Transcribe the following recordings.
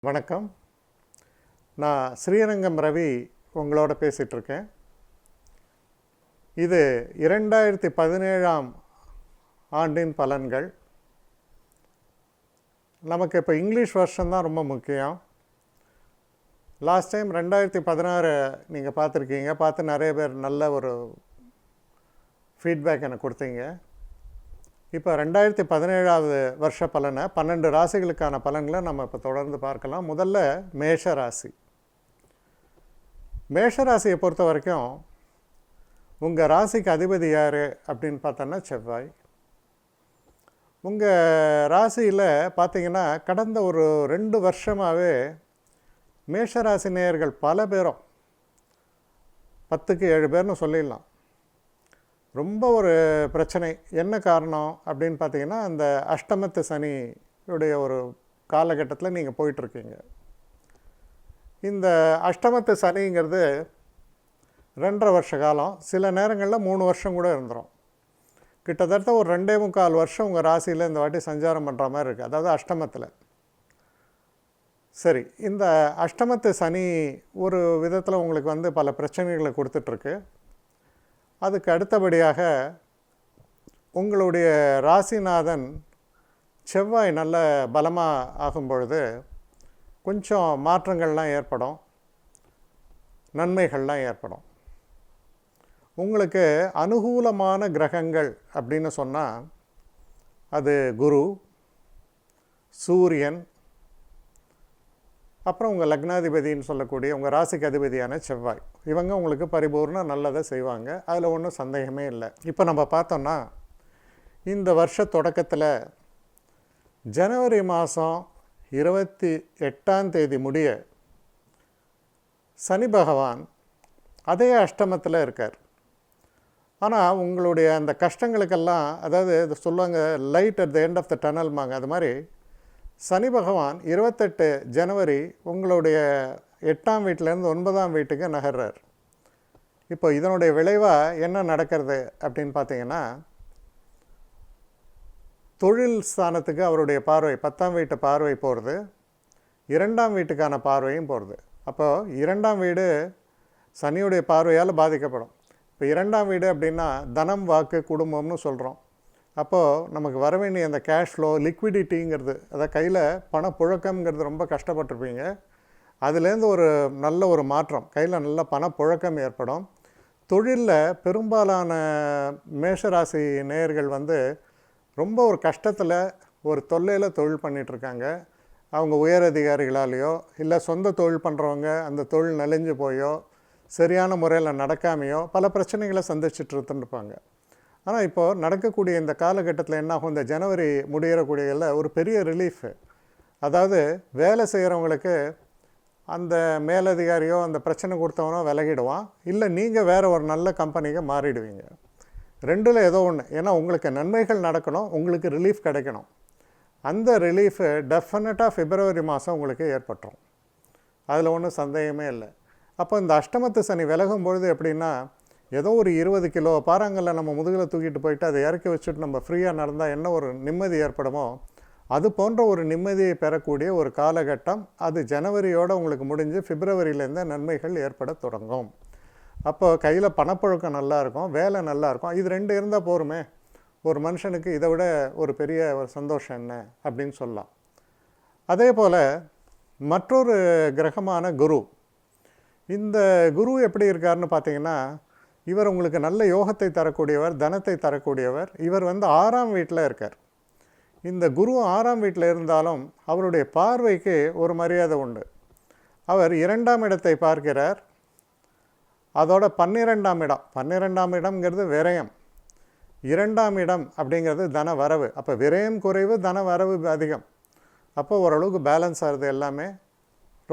வணக்கம். நான் ஸ்ரீரங்கம் ரவி உங்களோட பேசிகிட்ருக்கேன். இது 2017ஆம் ஆண்டின் பலன்கள். நமக்கு இப்போ இங்கிலீஷ் வருஷன் தான் ரொம்ப முக்கியம். லாஸ்ட் டைம் 2016 நீங்கள் பார்த்துருக்கீங்க. பார்த்து நிறைய பேர் நல்ல ஒரு ஃபீட்பேக் எனக்கு கொடுத்தீங்க. இப்போ 2017ஆவது வருஷ பலனை 12 ராசிகளுக்கான பலன்களை நம்ம இப்போ தொடர்ந்து பார்க்கலாம். முதல்ல மேஷ ராசி. மேஷ ராசியை பொறுத்த வரைக்கும் உங்கள் ராசிக்கு அதிபதி யார் அப்படின்னு பார்த்தோன்னா செவ்வாய். உங்கள் ராசியில் பார்த்தீங்கன்னா கடந்த ஒரு 2 வருஷமாகவே மேஷராசி நேயர்கள் பல பேரும் 10க்கு 7 பேர்னு சொல்லிடலாம், ரொம்ப ஒரு பிரச்சனை. என்ன காரணம் அப்படின்னு பார்த்தீங்கன்னா, அந்த அஷ்டமத்து சனியுடைய ஒரு காலகட்டத்தில் நீங்கள் போயிட்டுருக்கீங்க. இந்த அஷ்டமத்து சனிங்கிறது 2.5 வருஷ காலம், சில நேரங்களில் 3 வருஷம் கூட இருந்துடும். கிட்டத்தட்ட ஒரு 2.25 வருஷம் உங்கள் ராசியில் இந்த வாட்டி சஞ்சாரம் பண்ணுற மாதிரி இருக்குது, அதாவது அஷ்டமத்தில். சரி, இந்த அஷ்டமத்து சனி ஒரு விதத்தில் உங்களுக்கு பல பிரச்சனைகளை கொடுத்துட்ருக்கு. அதுக்கு அடுத்தபடியாக உங்களுடைய ராசிநாதன் செவ்வாய் நல்ல பலமாக ஆகும் பொழுது கொஞ்சம் மாற்றங்கள்லாம் ஏற்படும், நன்மைகள்லாம் ஏற்படும். உங்களுக்கு அனுகூலமான கிரகங்கள் அப்படின்னு சொன்னால் அது குரு, சூரியன், அப்புறம் உங்கள் லக்னாதிபதின்னு சொல்லக்கூடிய உங்கள் ராசிக்கு அதிபதியான செவ்வாய். இவங்க உங்களுக்கு பரிபூர்ண நல்லதை செய்வாங்க, அதில் ஒன்றும் சந்தேகமே இல்லை. இப்போ நம்ம பார்த்தோன்னா இந்த வருஷ தொடக்கத்தில் ஜனவரி மாதம் 28ஆம் தேதி முடிய சனி பகவான் அதே அஷ்டமத்தில் இருக்கார். ஆனால் உங்களுடைய அந்த கஷ்டங்களுக்கெல்லாம், அதாவது இது சொல்லுவாங்க light at the end of the டனல்மாங்க, அது மாதிரி சனி பகவான் 28 ஜனவரி உங்களுடைய 8ஆம் வீட்டிலேருந்து 9ஆம் வீட்டுக்கு நகர்றார். இப்போ இதனுடைய விளைவாக என்ன நடக்கிறது அப்படின்னு பார்த்தீங்கன்னா, தொழில் ஸ்தானத்துக்கு அவருடைய பார்வை 10ஆம் வீட்டு பார்வை போகிறது, 2ஆம் வீட்டுக்கான பார்வையும் போகிறது. அப்போது 2ஆம் வீடு சனியுடைய பார்வையால் பாதிக்கப்படும். இப்போ 2ஆம் வீடு அப்படின்னா தனம், வாக்கு, குடும்பம்னு சொல்கிறோம். அப்போது நமக்கு வர வேண்டிய அந்த கேஷ் ஃப்ளோ, லிக்விடிட்டிங்கிறது, அதாவது கையில் பணப்புழக்கம்ங்கிறது ரொம்ப கஷ்டப்பட்டிருப்பீங்க. அதுலேருந்து ஒரு நல்ல ஒரு மாற்றம், கையில் நல்ல பணப்புழக்கம் ஏற்படும். தொழிலில் பெரும்பாலான மேஷராசி நேயர்கள் ரொம்ப ஒரு கஷ்டத்தில், ஒரு தொல்லையில் தொழில் பண்ணிகிட்ருக்காங்க. அவங்க உயர் அதிகாரிகளாலேயோ இல்லை சொந்த தொழில் பண்ணுறவங்க அந்த தொழில் நலிஞ்சு போயோ சரியான முறையில் நடக்காமையோ பல பிரச்சனைகளை சந்திச்சிட்ருந்துருப்பாங்க. ஆனால் இப்போது நடக்கக்கூடிய இந்த காலகட்டத்தில் என்ன ஆகும், இந்த ஜனவரி முடிகிறக்கூடியதில் ஒரு பெரிய ரிலீஃபு. அதாவது வேலை செய்கிறவங்களுக்கு அந்த மேலதிகாரியோ அந்த பிரச்சனை கொடுத்தவனோ விலகிடுவான், இல்லை நீங்கள் வேறு ஒரு நல்ல கம்பெனிக்கு மாறிடுவீங்க. 2ல் ஏதோ ஒன்று. ஏன்னா உங்களுக்கு நன்மைகள் நடக்கணும், உங்களுக்கு ரிலீஃப் கிடைக்கணும். அந்த ரிலீஃபு டெஃபினட்டாக பிப்ரவரி மாதம் உங்களுக்கு ஏற்பட்டுரும், அதில் ஒன்றும் சந்தேகமே இல்லை. அப்போ இந்த அஷ்டமத்து சனி விலகும் பொழுது எப்படின்னா, ஏதோ ஒரு 20 கிலோ பாறாங்கல்ல நம்ம முதுகில் தூக்கிட்டு போயிட்டு அதை இறக்கி வச்சுட்டு நம்ம ஃப்ரீயாக நடந்தால் என்ன ஒரு நிம்மதி ஏற்படுமோ, அது போன்ற ஒரு நிம்மதியை பெறக்கூடிய ஒரு காலகட்டம். அது ஜனவரியோடு உங்களுக்கு முடிஞ்சு பிப்ரவரியிலேருந்து நன்மைகள் ஏற்பட தொடங்கும். அப்போ கையில் பணப்புழக்கம் நல்லாயிருக்கும், வேலை நல்லாயிருக்கும். இது 2 இருந்தால் போருமே, ஒரு மனுஷனுக்கு இதை விட ஒரு பெரிய ஒரு சந்தோஷம் என்ன அப்படின்னு சொல்லலாம். அதே போல் மற்றொரு கிரகமான குரு. இந்த குரு எப்படி இருக்காருன்னு பார்த்தீங்கன்னா, இவர் உங்களுக்கு நல்ல யோகத்தை தரக்கூடியவர், தனத்தை தரக்கூடியவர். இவர் 6ஆம் வீட்டில் இருக்கார். இந்த குரு 6ஆம் வீட்டில் இருந்தாலும் அவருடைய பார்வைக்கு ஒரு மரியாதை உண்டு. அவர் 2ஆம் இடத்தை பார்க்கிறார். அதோட 12ஆம் இடம், 12ஆம் இடம்ங்கிறது விரயம், 2ஆம் இடம் அப்படிங்கிறது தன வரவு. அப்போ விரயம் குறைவு, தன வரவு அதிகம். அப்போ ஓரளவுக்கு பேலன்ஸ் ஆகுது, எல்லாமே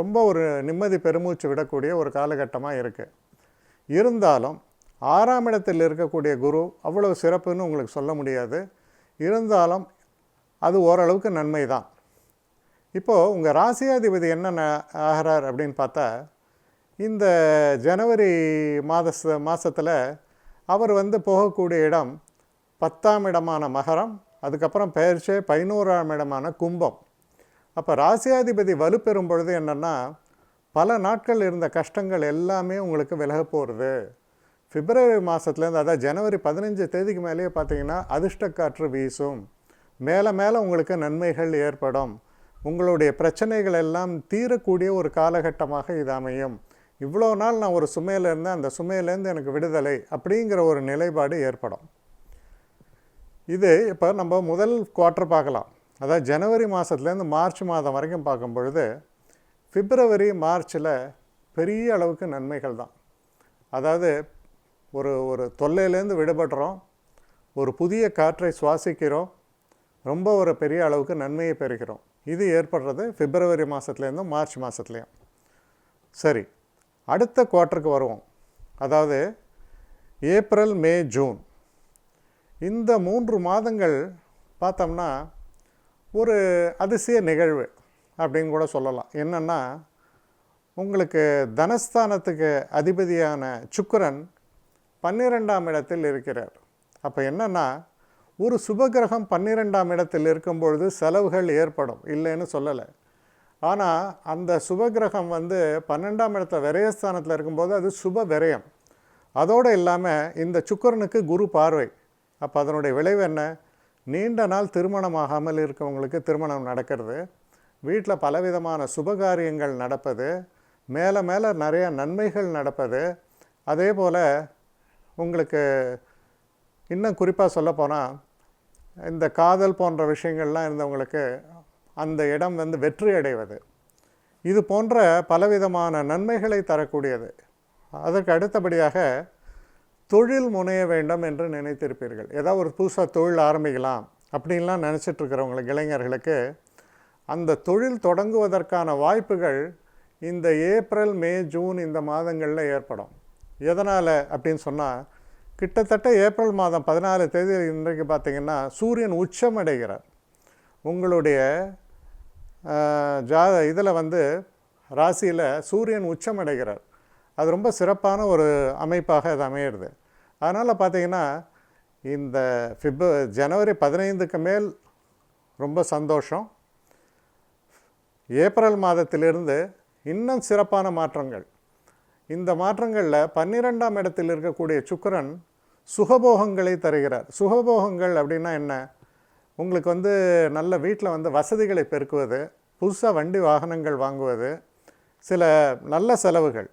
ரொம்ப ஒரு நிம்மதி பெருமூச்சு விடக்கூடிய ஒரு காலகட்டமாக இருக்குது. இருந்தாலும் 6ஆம் இடத்தில் இருக்கக்கூடிய குரு அவ்வளோ சிறப்புன்னு உங்களுக்கு சொல்ல முடியாது. இருந்தாலும் அது ஓரளவுக்கு நன்மை தான். இப்போது உங்கள் ராசியாதிபதி என்ன ஆகிறார் அப்படின்னு பார்த்தா, இந்த ஜனவரி மாதத்தில் அவர் போகக்கூடிய இடம் 10ஆம் இடமான மகரம், அதுக்கப்புறம் பெயர்ச்சி 11ஆம் இடமான கும்பம். அப்போ ராசியாதிபதி வலுப்பெறும் பொழுது என்னென்னா, பல நாட்கள் இருந்த கஷ்டங்கள் எல்லாமே உங்களுக்கு விலக போகிறது. பிப்ரவரி மாதத்துலேருந்து, அதாவது ஜனவரி 15 தேதிக்கு மேலேயே பார்த்தீங்கன்னா அதிர்ஷ்டக்காற்று வீசும். மேலே மேலே உங்களுக்கு நன்மைகள் ஏற்படும். உங்களுடைய பிரச்சனைகள் எல்லாம் தீரக்கூடிய ஒரு காலகட்டமாக இது அமையும். இவ்வளோ நாள் நான் ஒரு சுமையில் இருந்தேன், அந்த சுமையிலேருந்து எனக்கு விடுதலை அப்படிங்கிற ஒரு நிலைப்பாடு ஏற்படும். இது இப்போ நம்ம முதல் குவார்ட்டர் பார்க்கலாம். அதாவது ஜனவரி மாதத்துலேருந்து மார்ச் மாதம் வரைக்கும் பார்க்கும் பொழுது, பிப்ரவரி மார்ச்சில் பெரிய அளவுக்கு நன்மைகள் தான். அதாவது ஒரு தொல்லையிலேருந்து விடுபடுறோம், ஒரு புதிய காற்றை சுவாசிக்கிறோம், ரொம்ப ஒரு பெரிய அளவுக்கு நன்மையை பெறுகிறோம். இது ஏற்படுறது பிப்ரவரி மாதத்துலேருந்தும் மார்ச் மாதத்துலேயும். சரி, அடுத்த குவார்ட்டருக்கு வருவோம். அதாவது ஏப்ரல், மே, ஜூன், இந்த 3 மாதங்கள் பார்த்தோம்னா ஒரு அதிசய நிகழ்வு அப்படின்னு கூட சொல்லலாம். என்னென்னா, உங்களுக்கு தனஸ்தானத்துக்கு அதிபதியான சுக்கிரன் 12ஆம் இடத்தில் இருக்கிறார். அப்போ என்னென்னா, ஒரு சுபகிரகம் 12ஆம் இடத்தில் இருக்கும்பொழுது செலவுகள் ஏற்படும், இல்லைன்னு சொல்லலை. ஆனால் அந்த சுபகிரகம் 12ஆம் இடத்துல விரயஸ்தானத்தில் இருக்கும்போது அது சுப விரயம். அதோடு இல்லாமல் இந்த சுக்கிரனுக்கு குரு பார்வை. அப்போ அதனுடைய விளைவு என்ன? நீண்ட நாள் திருமணமாகாமல் இருக்கவங்களுக்கு திருமணம் நடக்கிறது, வீட்டில் பலவிதமான சுபகாரியங்கள் நடப்பது, மேலே மேலே நிறைய நன்மைகள் நடப்பது. அதே போல் உங்களுக்கு இன்னும் குறிப்பாக சொல்லப்போனால், இந்த காதல் போன்ற விஷயங்கள்லாம் இருந்தவங்களுக்கு அந்த இடம் வெற்றி அடைவது, இது போன்ற பலவிதமான நன்மைகளை தரக்கூடியது. அதற்கு அடுத்தபடியாக தொழில் முனைய வேண்டும் என்று நினைத்திருப்பீர்கள். ஏதாவது ஒரு புதுசாக தொழில் ஆரம்பிக்கலாம் அப்படின்லாம் நினச்சிட்ருக்கிறவங்களுக்கு, இளைஞர்களுக்கு அந்த தொழில் தொடங்குவதற்கான வாய்ப்புகள் இந்த ஏப்ரல், மே, ஜூன் இந்த மாதங்களில் ஏற்படும். எதனால் அப்படின்னு சொன்னால், கிட்டத்தட்ட ஏப்ரல் மாதம் 14 தேதி இன்றைக்கு பார்த்திங்கன்னா சூரியன் உச்சமடைகிறார். உங்களுடைய இதில் ராசியில் சூரியன் உச்சமடைகிறார். அது ரொம்ப சிறப்பான ஒரு அமைப்பாக அது அமையிறது. அதனால் பார்த்திங்கன்னா இந்த ஜனவரி 15க்கு மேல் ரொம்ப சந்தோஷம். ஏப்ரல் மாதத்திலிருந்து இன்னும் சிறப்பான மாற்றங்கள். இந்த மாற்றங்களில் 12ஆம் இடத்தில் இருக்கக்கூடிய சுக்கிரன் சுகபோகங்களை தருகிறார். சுகபோகங்கள் அப்படின்னா என்ன? உங்களுக்கு நல்ல வீட்டில் வசதிகளை பெருக்குவது, புதுசாக வண்டி வாகனங்கள் வாங்குவது, சில நல்ல செலவுகள்.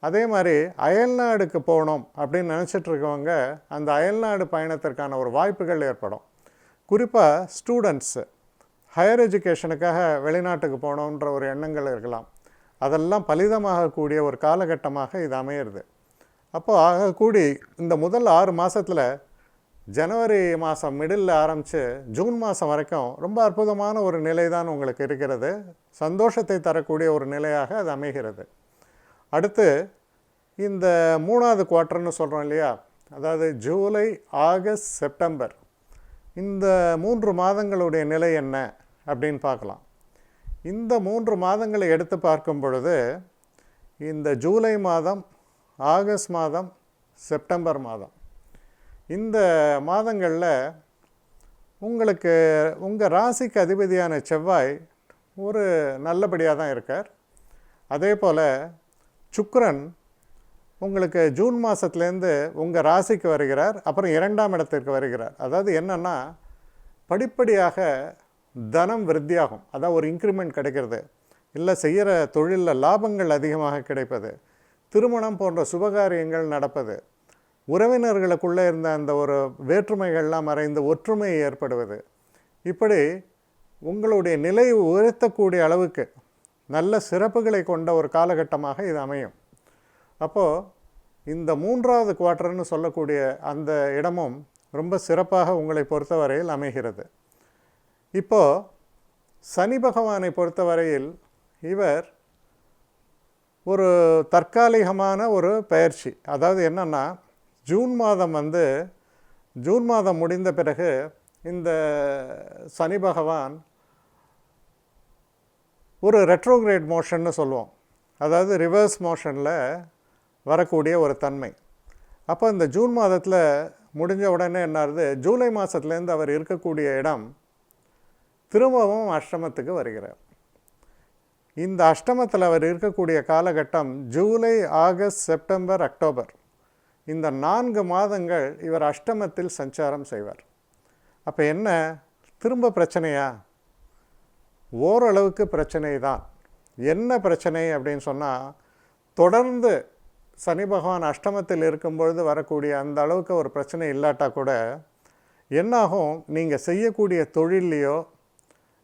அதே மாதிரி அயல்நாடுக்கு போகணும் அப்படின்னு நினச்சிட்ருக்கவங்க அந்த அயல்நாடு பயணத்திற்கான ஒரு வாய்ப்புகள் ஏற்படும். குறிப்பாக ஸ்டூடெண்ட்ஸு ஹையர் எஜுகேஷனுக்காக வெளிநாட்டுக்கு போகணுன்ற ஒரு எண்ணங்கள் இருக்கலாம். அதெல்லாம் பலிதமாகக்கூடிய ஒரு காலகட்டமாக இது அமையிறது. அப்போது ஆகக்கூடி இந்த முதல் 6 மாதத்தில் ஜனவரி மாதம் மிடில் ஆரம்பித்து ஜூன் மாதம் வரைக்கும் ரொம்ப அற்புதமான ஒரு நிலை தான் உங்களுக்கு இருக்கிறது. சந்தோஷத்தை தரக்கூடிய ஒரு நிலையாக அது அமைகிறது. அடுத்து இந்த 3வது குவார்ட்டர்னு சொல்கிறோம் இல்லையா, அதாவது ஜூலை, ஆகஸ்ட், செப்டம்பர், இந்த 3 மாதங்களுடைய நிலை என்ன அப்படின்னு பார்க்கலாம். இந்த 3 மாதங்களை எடுத்து பார்க்கும் பொழுது, இந்த ஜூலை மாதம், ஆகஸ்ட் மாதம், செப்டம்பர் மாதம், இந்த மாதங்களில் உங்களுக்கு உங்கள் ராசிக்கு அதிபதியான செவ்வாய் ஒரு நல்லபடியாக தான் இருக்கார். அதே போல் சுக்கிரன் உங்களுக்கு ஜூன் மாதத்துலேருந்து உங்கள் ராசிக்கு வருகிறார், அப்புறம் 2ஆம் இடத்திற்கு வருகிறார். அதாவது என்னென்னா, படிப்படியாக தனம் விருத்தியாகும். அதாவது ஒரு இன்க்ரிமெண்ட் கிடைக்கிறது, இல்லை செய்கிற தொழிலில் லாபங்கள் அதிகமாக கிடைப்பது, திருமணம் போன்ற சுபகாரியங்கள் நடப்பது, உறவினர்களுக்குள்ளே இருந்த அந்த ஒரு வேற்றுமைகள்லாம் மறைந்து ஒற்றுமை ஏற்படுவது, இப்படி உங்களுடைய நிலை உயர்த்தக்கூடிய அளவுக்கு நல்ல சிறப்புகளை கொண்ட ஒரு காலகட்டமாக இது அமையும். அப்போது இந்த 3வது குவார்ட்டர்னு சொல்லக்கூடிய அந்த இடமும் ரொம்ப சிறப்பாக உங்களை பொறுத்தவரையில் அமைகிறது. இப்போது சனி பகவானை பொறுத்தவரையில் இவர் ஒரு தற்காலிகமான ஒரு பயிற்சி. அதாவது என்னென்னா, ஜூன் மாதம் முடிந்த பிறகு இந்த சனி பகவான் ஒரு ரெட்ரோகிரேட் மோஷன்னு சொல்லுவோம், அதாவது ரிவர்ஸ் மோஷனில் வரக்கூடிய ஒரு தன்மை. அப்போ இந்த ஜூன் மாதத்தில் முடிஞ்ச உடனே என்னாருது, ஜூலை மாதத்துலேருந்து அவர் இருக்கக்கூடிய இடம் திரும்பவும் அஷ்டமத்துக்கு வருகிறார். இந்த அஷ்டமத்தில் அவர் இருக்கக்கூடிய காலகட்டம் ஜூலை, ஆகஸ்ட், செப்டம்பர், அக்டோபர். இந்த 4 மாதங்கள் இவர் அஷ்டமத்தில் சஞ்சாரம் செய்வார். அப்போ என்ன, திரும்ப பிரச்சனையா? ஓரளவுக்கு பிரச்சனை தான். என்ன பிரச்சனை அப்படின்னு சொன்னால், தொடர்ந்து சனி பகவான் அஷ்டமத்தில் இருக்கும்பொழுது வரக்கூடிய அந்த அளவுக்கு ஒரு பிரச்சனை இல்லாட்டா கூட என்னாகும், நீங்கள் செய்யக்கூடிய தொழில்லையோ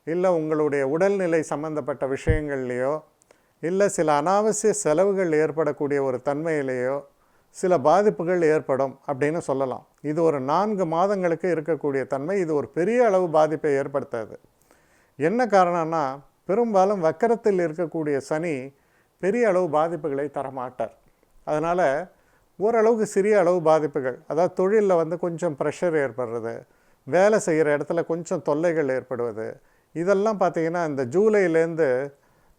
இல்லை உங்களுடைய உடல்நிலை சம்பந்தப்பட்ட விஷயங்கள்லையோ இல்லை சில அனாவசிய செலவுகள் ஏற்படக்கூடிய ஒரு தன்மையிலேயோ சில பாதிப்புகள் ஏற்படும் அப்படின்னு சொல்லலாம். இது ஒரு 4 மாதங்களுக்கு இருக்கக்கூடிய தன்மை. இது ஒரு பெரிய அளவு பாதிப்பை ஏற்படுத்தாது. என்ன காரணம்னா, பெரும்பாலும் வக்கரத்தில் இருக்கக்கூடிய சனி பெரிய அளவு பாதிப்புகளை தரமாட்டார். அதனால் ஓரளவுக்கு சிறிய அளவு பாதிப்புகள், அதாவது தொழிலில் கொஞ்சம் ப்ரெஷர் ஏற்படுறது, வேலை செய்கிற இடத்துல கொஞ்சம் தொல்லைகள் ஏற்படுவது, இதெல்லாம் பார்த்திங்கன்னா இந்த ஜூலைலேருந்து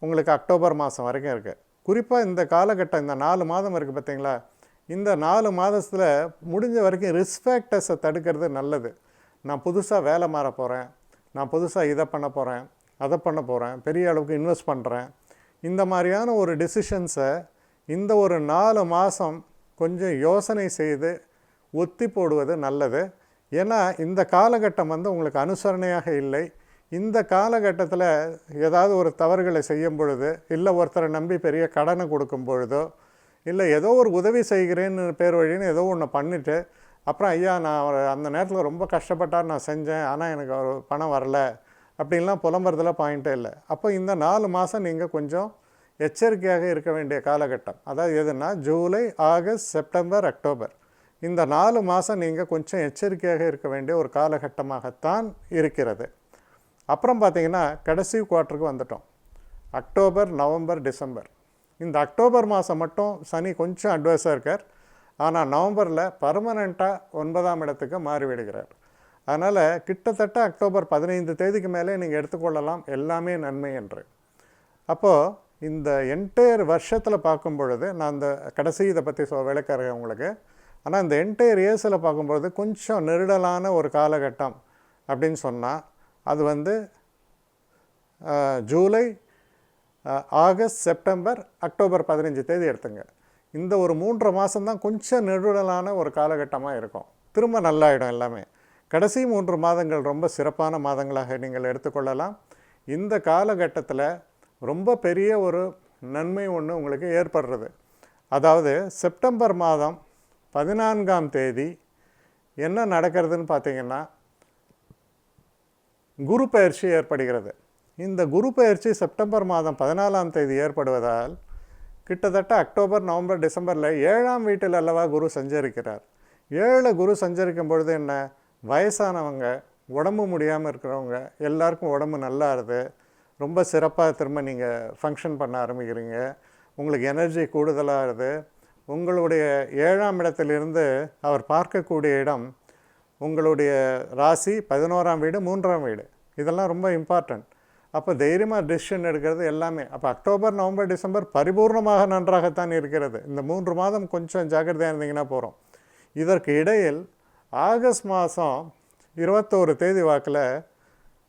உங்களுக்கு அக்டோபர் மாதம் வரைக்கும் இருக்குது. குறிப்பாக இந்த காலகட்டம், இந்த 4 மாதம் இருக்குது பார்த்திங்களா, இந்த 4 மாதத்தில் முடிஞ்ச வரைக்கும் ரிஸ்க் ஃபேக்டர்ஸை தடுக்கிறது நல்லது. நான் புதுசாக வேலை மாற போகிறேன், நான் புதுசாக இதை பண்ண போகிறேன், அதை பண்ண போகிறேன், பெரிய அளவுக்கு இன்வெஸ்ட் பண்ணுறேன், இந்த மாதிரியான ஒரு டெசிஷன்ஸை இந்த ஒரு 4 மாதம் கொஞ்சம் யோசனை செய்து ஒத்தி போடுவது நல்லது. ஏன்னா இந்த காலகட்டம் உங்களுக்கு அனுசரணையாக இல்லை. இந்த காலகட்டத்தில் ஏதாவது ஒரு தவறுகளை செய்யும் பொழுது, இல்லை ஒருத்தரை நம்பி பெரிய கடனை கொடுக்கும் பொழுதோ, இல்லை ஏதோ ஒரு உதவி செய்கிறேன்னு பேர் வழின்னு ஏதோ ஒன்று பண்ணிவிட்டு அப்புறம் ஐயா நான் அந்த நேரத்தில் ரொம்ப கஷ்டப்பட்டார், நான் செஞ்சேன், ஆனால் எனக்கு ஒரு பணம் வரல அப்படின்லாம் புலம்புறதுல பாயிண்ட்டே இல்லை. அப்போ இந்த 4 மாதம் நீங்கள் கொஞ்சம் எச்சரிக்கையாக இருக்க வேண்டிய காலகட்டம். அதாவது எதுனா ஜூலை, ஆகஸ்ட், செப்டம்பர், அக்டோபர், இந்த 4 மாதம் நீங்கள் கொஞ்சம் எச்சரிக்கையாக இருக்க வேண்டிய ஒரு காலகட்டமாகத்தான் இருக்கிறது. அப்புறம் பார்த்திங்கன்னா கடைசி குவார்ட்டருக்கு வந்துட்டோம். October, November, December. இந்த அக்டோபர் மாதம் மட்டும் சனி கொஞ்சம் அட்வைஸாக இருக்கார். ஆனால் நவம்பரில் பர்மனெண்ட்டாக 9ஆம் இடத்துக்கு மாறிவிடுகிறார். அதனால் கிட்டத்தட்ட அக்டோபர் 15 தேதிக்கு மேலே நீங்கள் எடுத்துக்கொள்ளலாம் எல்லாமே நன்மை என்று. அப்போது இந்த என்டையர் வருஷத்தில் பார்க்கும் பொழுது, நான் இந்த கடைசி இதை பற்றி விளக்கிறேன் உங்களுக்கு. ஆனால் இந்த என்டையர் இயர்ஸில் பார்க்கும்பொழுது கொஞ்சம் நெருடலான ஒரு காலகட்டம் அப்படின்னு சொன்னால் அது ஜூலை, ஆகஸ்ட், செப்டம்பர், அக்டோபர் 15 தேதி எடுத்துங்க. இந்த ஒரு 3 மாதம்தான் கொஞ்சம் நெருடலான ஒரு காலகட்டமாக இருக்கும். திரும்ப நல்லாயிடும் எல்லாமே. கடைசி 3 மாதங்கள் ரொம்ப சிறப்பான மாதங்களாக நீங்கள் எடுத்துக்கொள்ளலாம். இந்த காலகட்டத்தில் ரொம்ப பெரிய ஒரு நன்மை ஒன்று உங்களுக்கு ஏற்படுறது. அதாவது செப்டம்பர் மாதம் 14ஆம் தேதி என்ன நடக்கிறதுன்னு பார்த்திங்கன்னா, குரு பயிற்சி ஏற்படுகிறது. இந்த குரு பயிற்சி செப்டம்பர் மாதம் 14ஆம் தேதி ஏற்படுவதால் கிட்டத்தட்ட அக்டோபர், நவம்பர், டிசம்பரில் 7ஆம் வீட்டில் அல்லவா குரு சஞ்சரிக்கிறார். 7 குரு சஞ்சரிக்கும் பொழுது என்ன, வயசானவங்க, உடம்பு முடியாமல் இருக்கிறவங்க எல்லாருக்கும் உடம்பு நல்லா இருது, ரொம்ப சிறப்பாக திரும்ப நீங்கள் ஃபங்க்ஷன் பண்ண ஆரம்பிக்கிறீங்க, உங்களுக்கு எனர்ஜி கூடுதலாக இருது. உங்களுடைய 7ஆம் இடத்திலிருந்து அவர் பார்க்கக்கூடிய இடம் உங்களுடைய ராசி 11ஆம் வீடு, 3ஆம் வீடு. இதெல்லாம் ரொம்ப இம்பார்ட்டண்ட். அப்போ தைரியமாக டிசிஷன் எடுக்கிறது எல்லாமே. அப்போ அக்டோபர், நவம்பர், டிசம்பர் பரிபூர்ணமாக நன்றாகத்தான் இருக்கிறது. இந்த 3 மாதம் கொஞ்சம் ஜாக்கிரதையாக இருந்தீங்கன்னா போகிறோம். இதற்கு இடையில் ஆகஸ்ட் மாதம் 21 தேதி வாக்கில்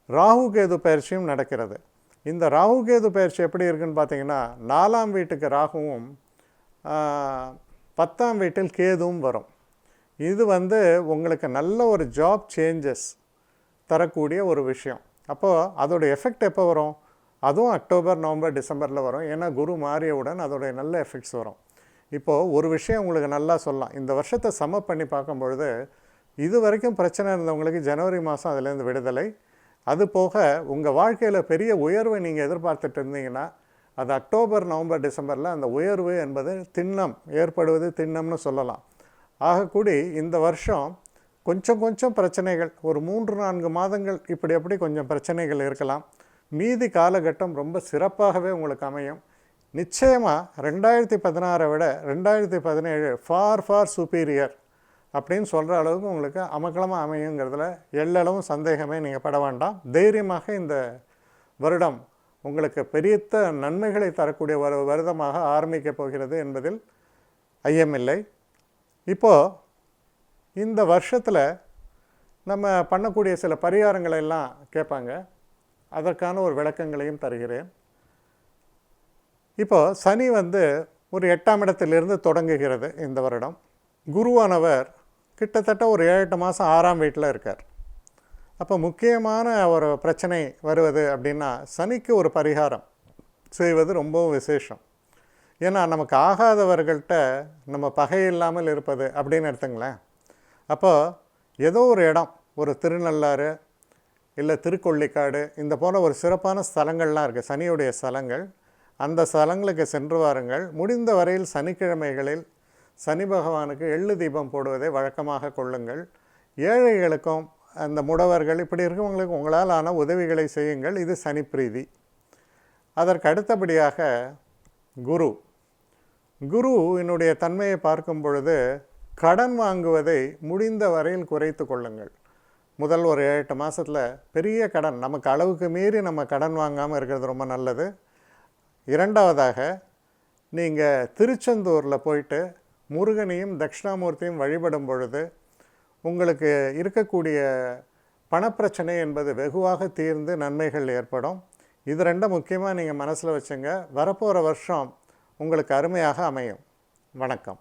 ராகு கேது பயிற்சியும் நடக்கிறது. இந்த ராகு கேது பயிற்சி எப்படி இருக்குன்னு பார்த்தீங்கன்னா, 4ஆம் வீட்டுக்கு ராகுவும் 10ஆம் வீட்டில் கேதுவும் வரும். இது உங்களுக்கு நல்ல ஒரு ஜாப் சேஞ்சஸ் தரக்கூடிய ஒரு விஷயம். அப்போது அதோடய எஃபெக்ட் எப்போ வரும், அதுவும் அக்டோபர், நவம்பர், டிசம்பரில் வரும். ஏன்னா குரு மாறியவுடன் அதோடைய நல்ல எஃபெக்ட்ஸ் வரும். இப்போது ஒரு விஷயம் உங்களுக்கு நல்லா சொல்லலாம். இந்த வருஷத்தை சம பண்ணி பார்க்கும்பொழுது இது வரைக்கும் பிரச்சனை இருந்தவங்களுக்கு ஜனவரி மாதம் அதிலேருந்து விடுதலை. அது போக உங்கள் வாழ்க்கையில் பெரிய உயர்வை நீங்கள் எதிர்பார்த்துட்டு இருந்தீங்கன்னா அது அக்டோபர், நவம்பர், டிசம்பரில் அந்த உயர்வு என்பது திண்ணம் ஏற்படுவது திண்ணம்னு சொல்லலாம். ஆகக்கூடி இந்த வருஷம் கொஞ்சம் கொஞ்சம் பிரச்சனைகள், ஒரு 3-4 மாதங்கள் இப்படி கொஞ்சம் பிரச்சனைகள் இருக்கலாம். மீதி காலகட்டம் ரொம்ப சிறப்பாகவே உங்களுக்கு அமையும். நிச்சயமாக 2016 விட 2017 ஃபார் சுப்பீரியர் அப்படின்னு சொல்கிற அளவுக்கு உங்களுக்கு அமக்கலமாக அமையுங்கிறதுல எல்லளவும் சந்தேகமே நீங்கள் பட வேண்டாம். தைரியமாக இந்த வருடம் உங்களுக்கு பெரிய நன்மைகளை தரக்கூடிய ஒரு வருடமாக ஆரம்பிக்கப் போகிறது என்பதில் ஐயமில்லை. இப்போது இந்த வருஷத்தில் நம்ம பண்ணக்கூடிய சில பரிகாரங்களை எல்லாம் கேட்பாங்க. அதற்கான ஒரு விளக்கங்களையும் தருகிறேன். இப்போது சனி வந்து ஒரு 8ஆம் இடத்திலிருந்து தொடங்குகிறது இந்த வருடம். குருவானவர் கிட்டத்தட்ட ஒரு 7-8 மாதம் 6ஆம் வீட்டில் இருக்கார். அப்போ முக்கியமான ஒரு பிரச்சனை வருவது அப்படின்னா சனிக்கு ஒரு பரிகாரம் செய்வது ரொம்பவும் விசேஷம். ஏன்னா நமக்கு ஆகாதவர்கள்ட்ட நம்ம பகை இல்லாமல் இருப்பது அப்படின்னு எடுத்துங்களேன். அப்போது ஏதோ ஒரு இடம், ஒரு திருநள்ளாறு இல்லை திருக்கொள்ளிக்காடு, இந்த போன்ற ஒரு சிறப்பான ஸ்தலங்கள்லாம் இருக்குது, சனியுடைய ஸ்தலங்கள். அந்த ஸ்தலங்களுக்கு சென்று வாருங்கள். முடிந்த வரையில் சனிக்கிழமைகளில் சனி பகவானுக்கு எள்ளு தீபம் போடுவதை வழக்கமாக கொள்ளுங்கள். ஏழைகளுக்கும் அந்த முடவர்கள் இப்படி இருக்கவங்களுக்கு உங்களால் ஆன உதவிகளை செய்யுங்கள். இது சனி பிரீதி. அதற்கு அடுத்தபடியாக குரு என்னுடைய தன்மையை பார்க்கும் பொழுது கடன் வாங்குவதை முடிந்த வரையில் குறைத்து கொள்ளுங்கள். முதல் ஒரு 7-8 மாதத்தில் பெரிய கடன், நமக்கு அளவுக்கு மீறி நம்ம கடன் வாங்காமல் இருக்கிறது ரொம்ப நல்லது. இரண்டாவதாக, நீங்கள் திருச்செந்தூரில் போயிட்டு முருகனையும் தட்சிணாமூர்த்தியும் வழிபடும் பொழுது உங்களுக்கு இருக்கக்கூடிய பணப்பிரச்சனை என்பது வெகுவாக தீர்ந்து நன்மைகள் ஏற்படும். இது ரெண்டும் முக்கியமாக நீங்கள் மனசில் வச்சுங்க. வரப்போகிற வருஷம் உங்களுக்கு அருமையாக அமையும். வணக்கம்.